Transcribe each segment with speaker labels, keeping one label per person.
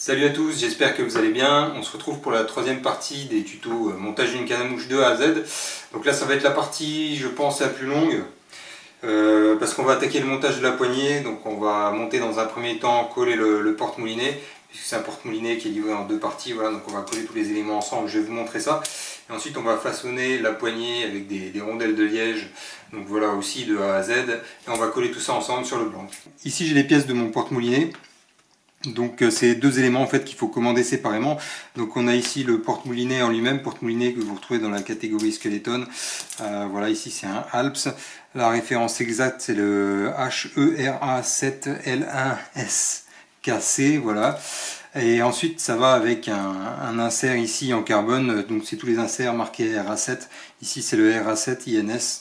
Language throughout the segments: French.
Speaker 1: Salut à tous, j'espère que vous allez bien. On se retrouve pour la troisième partie des tutos montage d'une canne à mouche de A à Z. Donc là ça va être la partie, je pense, la plus longue. Parce qu'on va attaquer le montage de la poignée. Donc on va monter dans un premier temps, coller le porte-moulinet. Puisque c'est un porte-moulinet qui est livré en deux parties. Voilà, donc on va coller tous les éléments ensemble, je vais vous montrer ça. Et ensuite on va façonner la poignée avec des rondelles de liège. Donc voilà, aussi de A à Z. Et on va coller tout ça ensemble sur le blanc. Ici j'ai les pièces de mon porte-moulinet. Donc c'est deux éléments en fait qu'il faut commander séparément. Donc on a ici le porte-moulinet en lui-même, porte-moulinet que vous retrouvez dans la catégorie Skeleton. Voilà, ici c'est un Alps. La référence exacte c'est le HERA7L1SKC, voilà. Et ensuite ça va avec un insert ici en carbone, donc c'est tous les inserts marqués RA7. Ici c'est le RA7INS.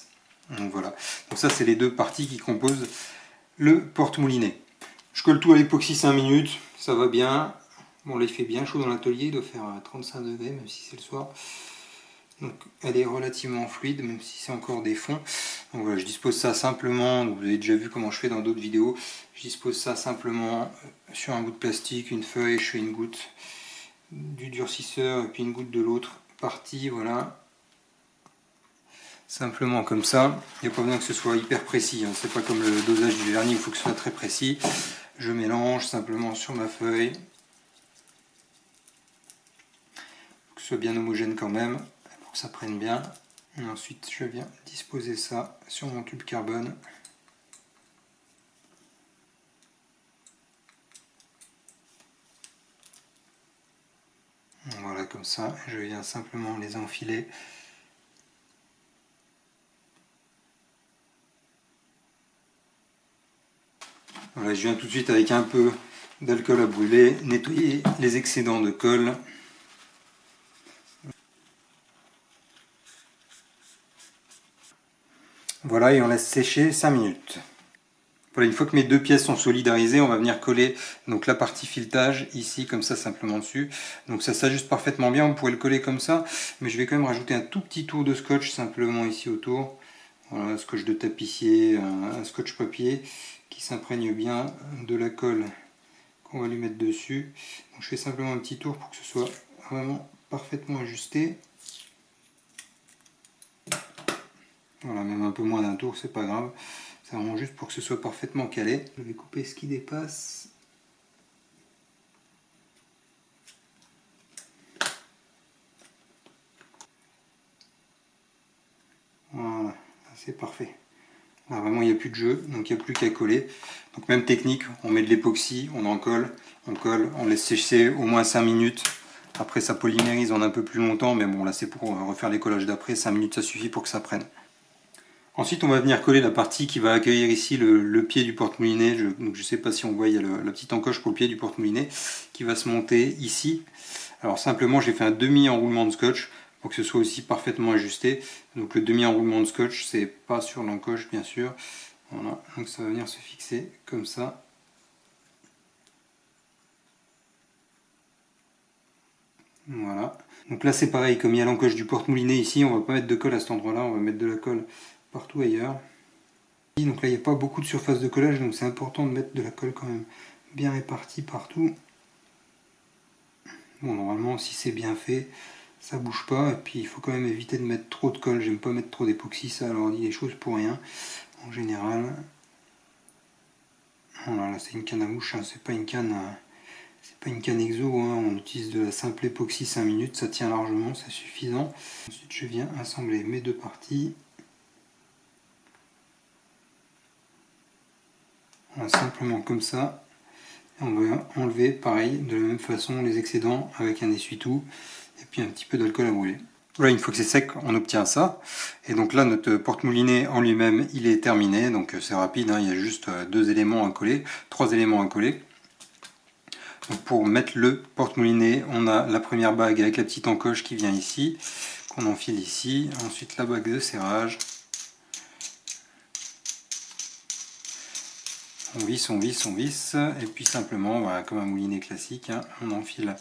Speaker 1: Donc voilà. Donc ça c'est les deux parties qui composent le porte-moulinet. Je colle tout à l'époxy 5 minutes, ça va bien. Bon là il fait bien chaud dans l'atelier, il doit faire 35 degrés même si c'est le soir. Donc elle est relativement fluide même si c'est encore des fonds. Donc voilà, je dispose ça simplement, vous avez déjà vu comment je fais dans d'autres vidéos. Je dispose ça simplement sur un bout de plastique, une feuille, je fais une goutte du durcisseur et puis une goutte de l'autre partie, voilà. Simplement comme ça, il n'y a pas besoin que ce soit hyper précis, hein. C'est pas comme le dosage du vernis, il faut que ce soit très précis. Je mélange simplement sur ma feuille, que ce soit bien homogène quand même, pour que ça prenne bien. Et ensuite je viens disposer ça sur mon tube carbone. Voilà, comme ça, je viens simplement les enfiler. Voilà, je viens tout de suite avec un peu d'alcool à brûler, nettoyer les excédents de colle. Voilà, et on laisse sécher 5 minutes. Voilà, une fois que mes deux pièces sont solidarisées, on va venir coller donc la partie filetage ici, comme ça, simplement dessus. Donc ça s'ajuste parfaitement bien, on pourrait le coller comme ça, mais je vais quand même rajouter un tout petit tour de scotch simplement ici autour. Voilà, un scotch de tapissier, un scotch papier qui s'imprègne bien de la colle qu'on va lui mettre dessus. Donc je fais simplement un petit tour pour que ce soit vraiment parfaitement ajusté. Voilà, même un peu moins d'un tour, c'est pas grave. C'est vraiment juste pour que ce soit parfaitement calé. Je vais couper ce qui dépasse. Voilà, c'est parfait. Là, vraiment, il n'y a plus de jeu, donc il n'y a plus qu'à coller. Donc même technique, on met de l'époxy, on colle, on laisse sécher au moins 5 minutes. Après ça polymérise en un peu plus longtemps, mais bon là c'est pour refaire les collages d'après, 5 minutes ça suffit pour que ça prenne. Ensuite on va venir coller la partie qui va accueillir ici le pied du porte-moulinet. Donc je ne sais pas si on voit, il y a la petite encoche pour le pied du porte-moulinet qui va se monter ici. Alors simplement j'ai fait un demi-enroulement de scotch pour que ce soit aussi parfaitement ajusté. Donc le demi-enroulement de scotch c'est pas sur l'encoche bien sûr. Voilà, donc ça va venir se fixer comme ça. Voilà. Donc là c'est pareil, comme il y a l'encoche du porte-moulinet ici, on va pas mettre de colle à cet endroit là, on va mettre de la colle partout ailleurs. Donc là il n'y a pas beaucoup de surface de collage, donc c'est important de mettre de la colle quand même bien répartie partout. Bon, normalement si c'est bien fait, ça bouge pas, et puis il faut quand même éviter de mettre trop de colle, j'aime pas mettre trop d'époxy, ça alors dit les choses pour rien, en général. Voilà, là c'est une canne à mouche, hein, c'est pas une canne exo, hein. On utilise de la simple époxy 5 minutes, ça tient largement, c'est suffisant. Ensuite je viens assembler mes deux parties. Voilà, simplement comme ça. Et on va enlever pareil de la même façon les excédents avec un essuie-tout et puis un petit peu d'alcool à brûler. Voilà, une fois que c'est sec, on obtient ça. Et donc là, notre porte-moulinet en lui-même, il est terminé. Donc c'est rapide, hein, il y a juste deux éléments à coller, trois éléments à coller. Donc pour mettre le porte-moulinet, on a la première bague avec la petite encoche qui vient ici, qu'on enfile ici. Ensuite la bague de serrage. On visse, on visse, on visse. Et puis simplement, voilà, comme un moulinet classique, hein, on enfile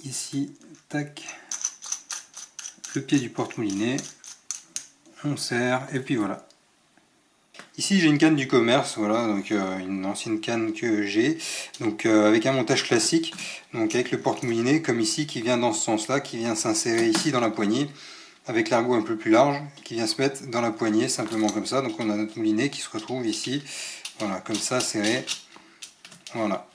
Speaker 1: ici, tac, le pied du porte-moulinet. On serre et puis voilà. Ici j'ai une canne du commerce, voilà, donc une ancienne canne que j'ai, donc avec un montage classique, donc avec le porte-moulinet comme ici qui vient dans ce sens-là, qui vient s'insérer ici dans la poignée, avec l'argot un peu plus large, qui vient se mettre dans la poignée, simplement comme ça. Donc on a notre moulinet qui se retrouve ici, voilà, comme ça, serré, voilà.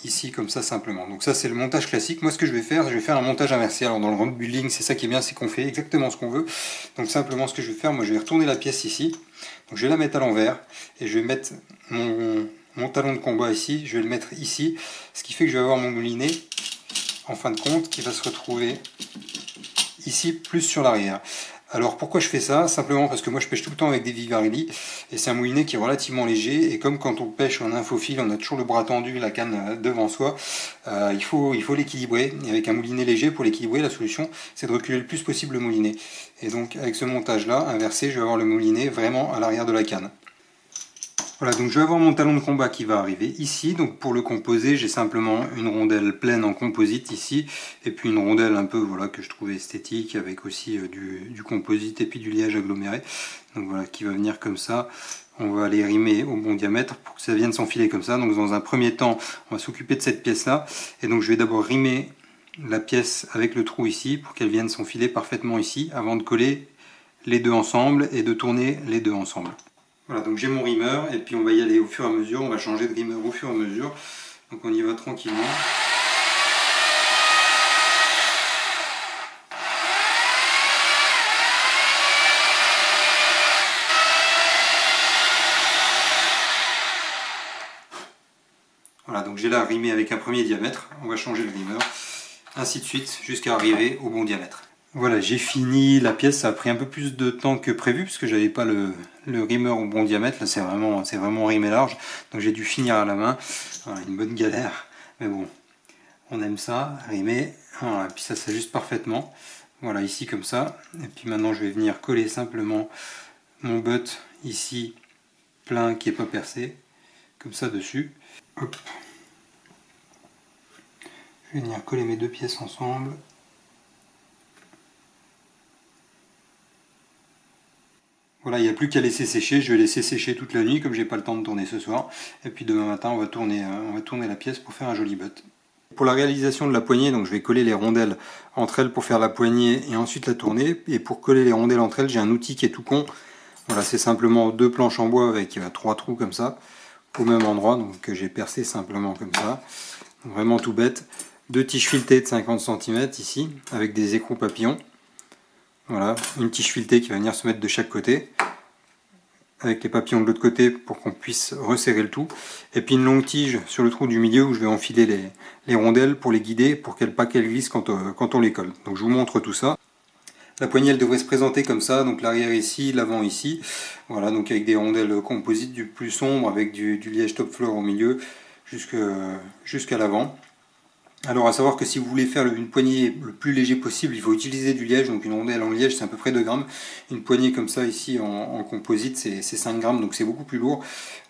Speaker 1: Ici comme ça simplement. Donc ça c'est le montage classique. Moi ce que je vais faire un montage inversé. Alors dans le round building c'est ça qui est bien, c'est qu'on fait exactement ce qu'on veut. Donc simplement ce que je vais faire, moi je vais retourner la pièce ici. Donc je vais la mettre à l'envers et je vais mettre mon talon de combat ici. Je vais le mettre ici. Ce qui fait que je vais avoir mon moulinet en fin de compte qui va se retrouver ici plus sur l'arrière. Alors pourquoi je fais ça? Simplement parce que moi je pêche tout le temps avec des Vivarelli et c'est un moulinet qui est relativement léger et comme quand on pêche en infophile on a toujours le bras tendu, la canne devant soi, il faut l'équilibrer et avec un moulinet léger pour l'équilibrer la solution c'est de reculer le plus possible le moulinet et donc avec ce montage là inversé je vais avoir le moulinet vraiment à l'arrière de la canne. Voilà, donc je vais avoir mon talon de combat qui va arriver ici. Donc pour le composer, j'ai simplement une rondelle pleine en composite ici, et puis une rondelle un peu voilà que je trouvais esthétique avec aussi du composite et puis du liège aggloméré. Donc voilà, qui va venir comme ça. On va aller rimer au bon diamètre pour que ça vienne s'enfiler comme ça. Donc dans un premier temps, on va s'occuper de cette pièce-là, et donc je vais d'abord rimer la pièce avec le trou ici pour qu'elle vienne s'enfiler parfaitement ici, avant de coller les deux ensemble et de tourner les deux ensemble. Voilà, donc j'ai mon rimeur et puis on va y aller au fur et à mesure, on va changer de rimeur au fur et à mesure. Donc on y va tranquillement. Voilà, donc j'ai là rimé avec un premier diamètre, on va changer le rimeur, ainsi de suite jusqu'à arriver au bon diamètre. Voilà, j'ai fini la pièce, ça a pris un peu plus de temps que prévu parce que j'avais pas le rimeur au bon diamètre, là c'est vraiment rimé large, donc j'ai dû finir à la main, voilà, une bonne galère, mais bon, on aime ça, rimer, voilà, et puis ça s'ajuste parfaitement, voilà ici comme ça, et puis maintenant je vais venir coller simplement mon butt ici plein qui est pas percé, comme ça dessus, hop. Je vais venir coller mes deux pièces ensemble. Voilà, il n'y a plus qu'à laisser sécher, je vais laisser sécher toute la nuit comme j'ai pas le temps de tourner ce soir. Et puis demain matin on va tourner la pièce pour faire un joli butt. Pour la réalisation de la poignée, donc je vais coller les rondelles entre elles pour faire la poignée et ensuite la tourner. Et pour coller les rondelles entre elles, j'ai un outil qui est tout con. Voilà, c'est simplement deux planches en bois avec trois trous comme ça, au même endroit, donc que j'ai percé simplement comme ça. Donc, vraiment tout bête. Deux tiges filetées de 50 cm ici, avec des écrous papillons. Voilà, une tige filetée qui va venir se mettre de chaque côté, avec les papillons de l'autre côté pour qu'on puisse resserrer le tout. Et puis une longue tige sur le trou du milieu où je vais enfiler les rondelles pour les guider, pour qu'elles pas qu'elles glissent quand on les colle. Donc je vous montre tout ça. La poignée elle devrait se présenter comme ça, donc l'arrière ici, l'avant ici. Voilà, donc avec des rondelles composites du plus sombre, avec du liège top floor au milieu, jusqu'à l'avant. Alors à savoir que si vous voulez faire une poignée le plus léger possible, il faut utiliser du liège, donc une rondelle en liège c'est à peu près 2 grammes. Une poignée comme ça ici en composite c'est 5 grammes, donc c'est beaucoup plus lourd.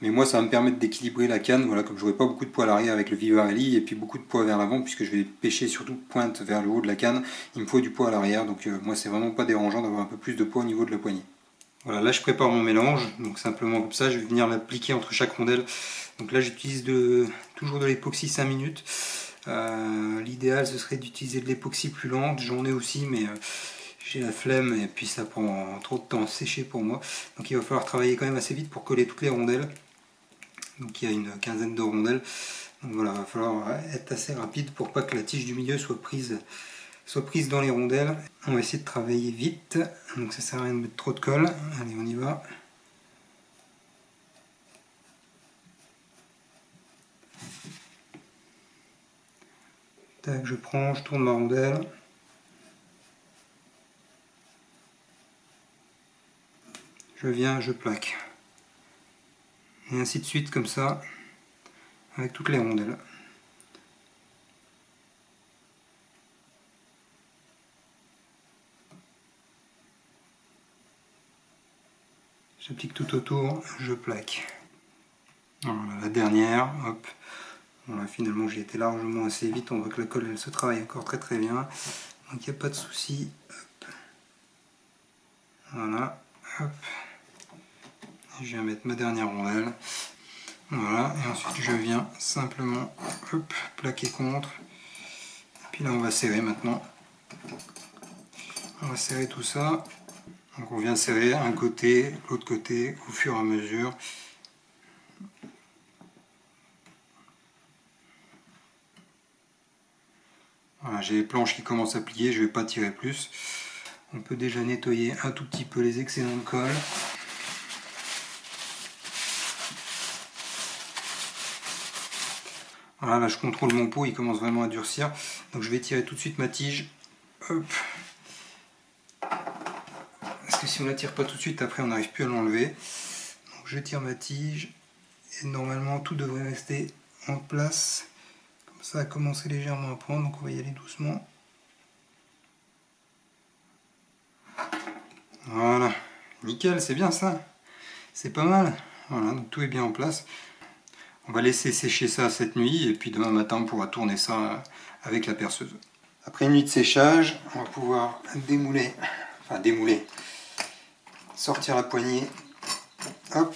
Speaker 1: Mais moi ça va me permettre d'équilibrer la canne, voilà, comme je n'aurai pas beaucoup de poids à l'arrière avec le Vivarelli et puis beaucoup de poids vers l'avant puisque je vais pêcher surtout pointe vers le haut de la canne, il me faut du poids à l'arrière, donc moi c'est vraiment pas dérangeant d'avoir un peu plus de poids au niveau de la poignée. Voilà, là je prépare mon mélange, donc simplement comme ça, je vais venir l'appliquer entre chaque rondelle. Donc là j'utilise toujours de l'époxy 5 minutes. L'idéal ce serait d'utiliser de l'époxy plus lente, j'en ai aussi mais j'ai la flemme et puis ça prend trop de temps à sécher pour moi. Donc il va falloir travailler quand même assez vite pour coller toutes les rondelles. Donc il y a une quinzaine de rondelles. Donc voilà, il va falloir être assez rapide pour pas que la tige du milieu soit prise dans les rondelles. On va essayer de travailler vite, donc ça sert à rien de mettre trop de colle. Allez, on y va. Tac, je prends, je tourne ma rondelle. Je viens, je plaque. Et ainsi de suite comme ça, avec toutes les rondelles. J'applique tout autour, je plaque. Voilà, la dernière, hop. Voilà, finalement j'ai été largement assez vite, on voit que la colle elle se travaille encore très très bien. Donc il n'y a pas de souci. Voilà, hop. Je viens mettre ma dernière rondelle. Voilà, et ensuite je viens simplement hop, plaquer contre. Et puis là on va serrer maintenant. On va serrer tout ça. Donc on vient serrer un côté, l'autre côté au fur et à mesure. Voilà, j'ai les planches qui commencent à plier, je ne vais pas tirer plus. On peut déjà nettoyer un tout petit peu les excédents de colle. Voilà, là je contrôle mon pot, il commence vraiment à durcir. Donc je vais tirer tout de suite ma tige. Hop. Parce que si on ne la tire pas tout de suite, après on n'arrive plus à l'enlever. Donc je tire ma tige. Et normalement tout devrait rester en place. Comme ça a commencé légèrement à prendre, donc on va y aller doucement. Voilà, nickel, c'est bien ça. C'est pas mal. Voilà, donc tout est bien en place. On va laisser sécher ça cette nuit et puis demain matin on pourra tourner ça avec la perceuse. Après une nuit de séchage, on va pouvoir démouler, sortir la poignée, hop.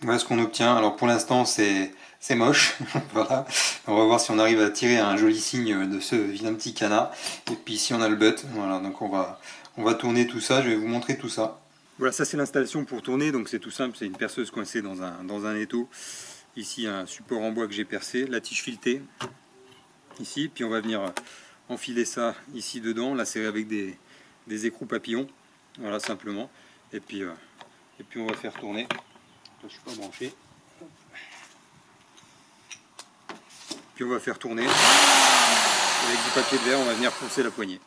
Speaker 1: Voilà ce qu'on obtient. Alors pour l'instant c'est moche, voilà. On va voir si on arrive à tirer un joli signe de ce vilain petit canard. Et puis si on a le butt, voilà, donc on va tourner tout ça, je vais vous montrer tout ça. Voilà, ça c'est l'installation pour tourner, donc c'est tout simple, c'est une perceuse coincée dans un étau. Ici un support en bois que j'ai percé, la tige filetée, ici, puis on va venir enfiler ça ici dedans, là c'est avec des écrous papillons, voilà simplement, et puis on va faire tourner. Là, je suis pas branché. Puis on va faire tourner, avec du papier de verre, on va venir poncer la poignée.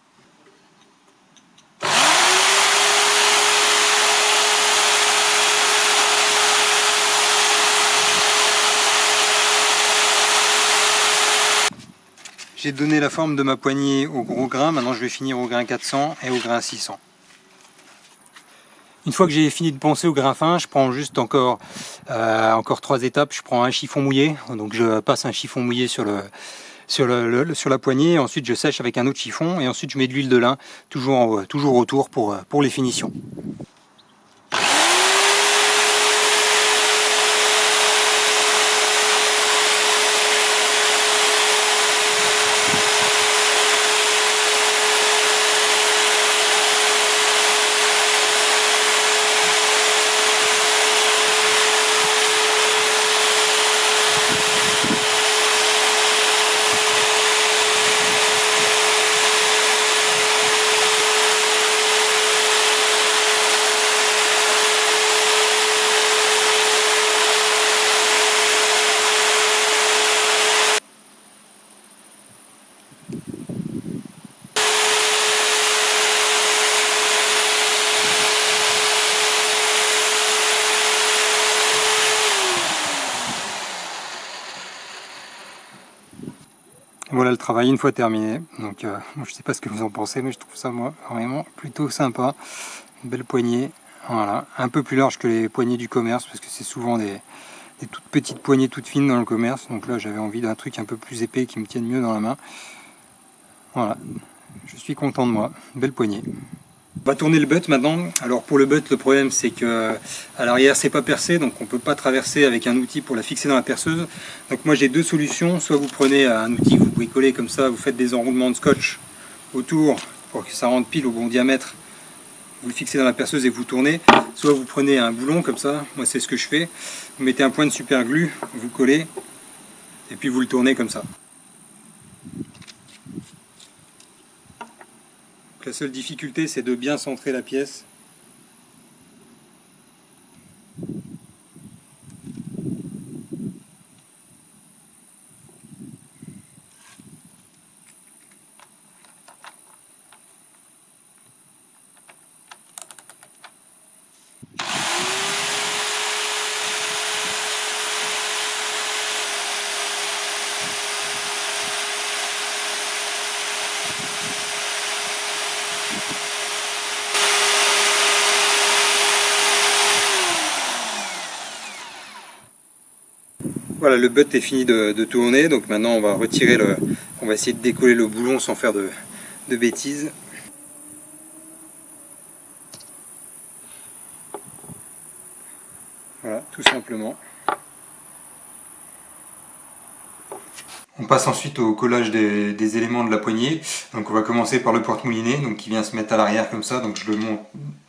Speaker 1: J'ai donné la forme de ma poignée au gros grain, maintenant je vais finir au grain 400 et au grain 600. Une fois que j'ai fini de poncer au grain fin, je prends juste encore 3 étapes. Je prends un chiffon mouillé, donc je passe un chiffon mouillé sur la poignée, ensuite je sèche avec un autre chiffon et ensuite je mets de l'huile de lin toujours autour pour les finitions. Voilà le travail une fois terminé. Donc moi, je sais pas ce que vous en pensez, mais je trouve ça moi vraiment plutôt sympa. Une belle poignée, voilà, un peu plus large que les poignées du commerce parce que c'est souvent des toutes petites poignées toutes fines dans le commerce. Donc là j'avais envie d'un truc un peu plus épais qui me tienne mieux dans la main. Voilà, je suis content de moi. Belle poignée. On va tourner le butt maintenant. Alors pour le butt, le problème c'est que à l'arrière c'est pas percé, donc on peut pas traverser avec un outil pour la fixer dans la perceuse. Donc moi j'ai deux solutions. Soit vous prenez un outil que vous pouvez coller comme ça, vous faites des enroulements de scotch autour pour que ça rentre pile au bon diamètre. Vous le fixez dans la perceuse et vous tournez. Soit vous prenez un boulon comme ça, moi c'est ce que je fais. Vous mettez un point de super glue, vous collez et puis vous le tournez comme ça. La seule difficulté c'est de bien centrer la pièce. Voilà, le butt est fini de tourner, donc maintenant on va retirer on va essayer de décoller le boulon sans faire de bêtises. tout simplement. On passe ensuite au collage des éléments de la poignée. Donc on va commencer par le porte-moulinet, donc qui vient se mettre à l'arrière comme ça. Donc je le monte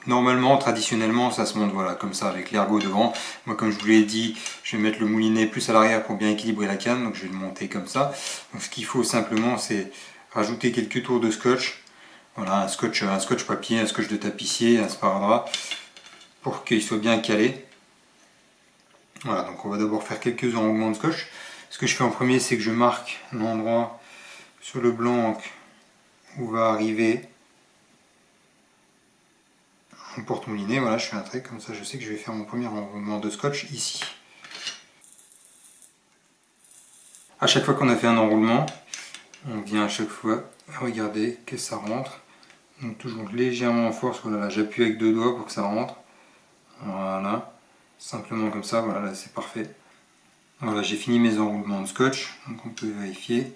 Speaker 1: normalement, traditionnellement, ça se monte voilà comme ça avec l'ergot devant. Moi, comme je vous l'ai dit, je vais mettre le moulinet plus à l'arrière pour bien équilibrer la canne. Donc je vais le monter comme ça. Donc ce qu'il faut simplement, c'est rajouter quelques tours de scotch. Voilà, un scotch papier, un scotch de tapissier, un sparadrap, pour qu'il soit bien calé. Voilà, donc on va d'abord faire quelques enroulements de scotch. Ce que je fais en premier, c'est que je marque l'endroit sur le blanc où va arriver mon porte-moulinet. Voilà, je fais un trait comme ça, je sais que je vais faire mon premier enroulement de scotch ici. À chaque fois qu'on a fait un enroulement, on vient à chaque fois regarder que ça rentre. Donc toujours légèrement en force, voilà, j'appuie avec 2 doigts pour que ça rentre. Voilà, simplement comme ça, voilà, là c'est parfait. Voilà, j'ai fini mes enroulements de scotch, donc on peut vérifier.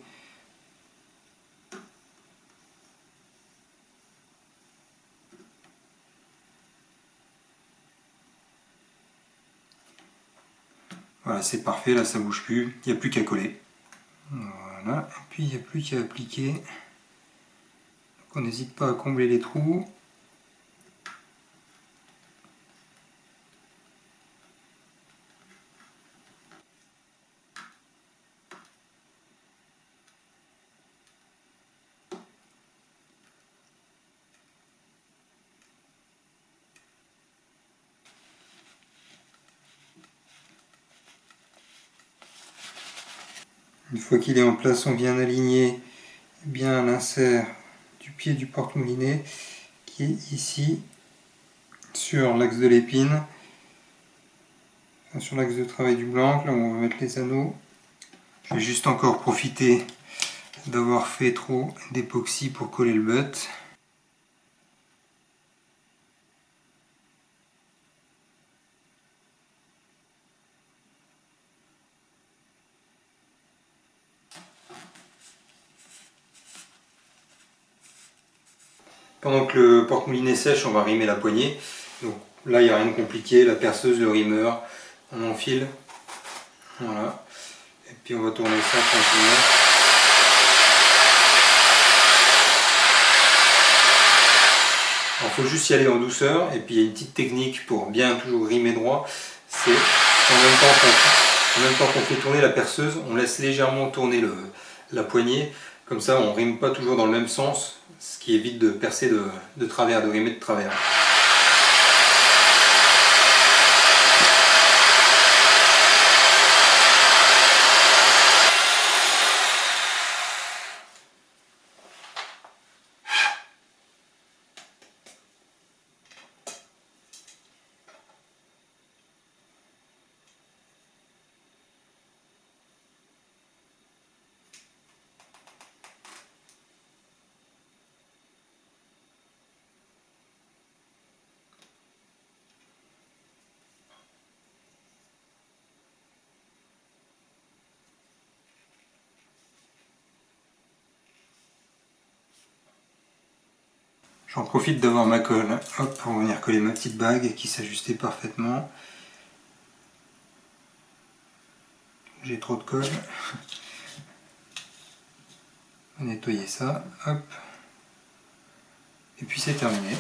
Speaker 1: Voilà, c'est parfait, là ça bouge plus, il n'y a plus qu'à coller. Voilà, et puis il n'y a plus qu'à appliquer. Donc on n'hésite pas à combler les trous. Une fois qu'il est en place, on vient aligner bien l'insert du pied du porte-moulinet qui est ici sur l'axe de l'épine, enfin, sur l'axe de travail du blanc, là où on va mettre les anneaux. Je vais juste encore profiter d'avoir fait trop d'époxy pour coller le butt. Pendant que le porte-moulinet sèche, on va rimer la poignée. Donc là, il n'y a rien de compliqué, la perceuse, le rimeur, on enfile. Voilà. Et puis on va tourner ça tranquillement. Il faut juste y aller en douceur. Et puis il y a une petite technique pour bien toujours rimer droit. C'est en même temps qu'on fait tourner la perceuse, on laisse légèrement tourner la poignée. Comme ça, on ne rime pas toujours dans le même sens, ce qui évite de percer de travers, de rimer de travers. J'en profite d'avoir ma colle, hop, pour venir coller ma petite bague qui s'ajustait parfaitement. J'ai trop de colle. On va nettoyer ça, hop. Et puis c'est terminé.